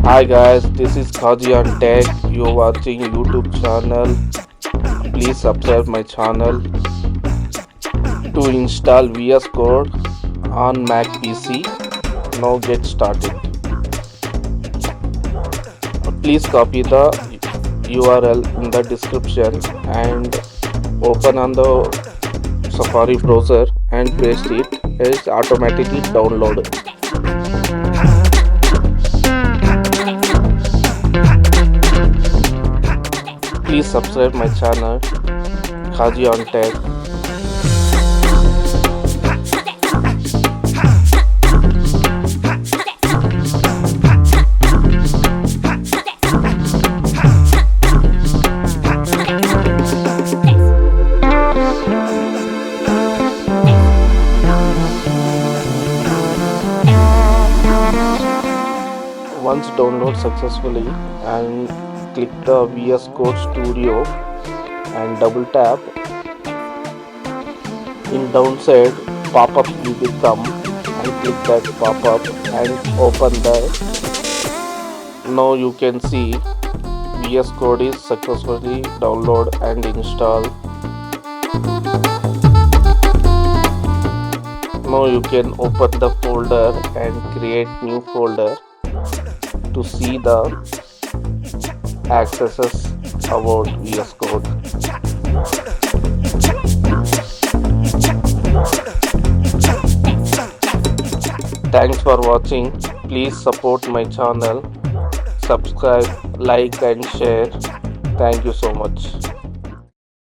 Hi guys, this is Khazi on Tech. You're watching YouTube channel. Please subscribe my channel. To install VS Code on Mac PC. Now get started. Please copy the URL in the description and open on the Safari browser and paste it. It's automatically downloaded. Please subscribe my channel Khazi on Tech. Once download successfully and click the VS Code Studio and double tap. In downside pop-up will come and click that pop-up and open that. Now you can see VS Code is successfully downloaded and installed. Now you can open the folder and create new folder to see the accesses about VS Code. Thanks for watching. Please support my channel. Subscribe, like and share. Thank you so much.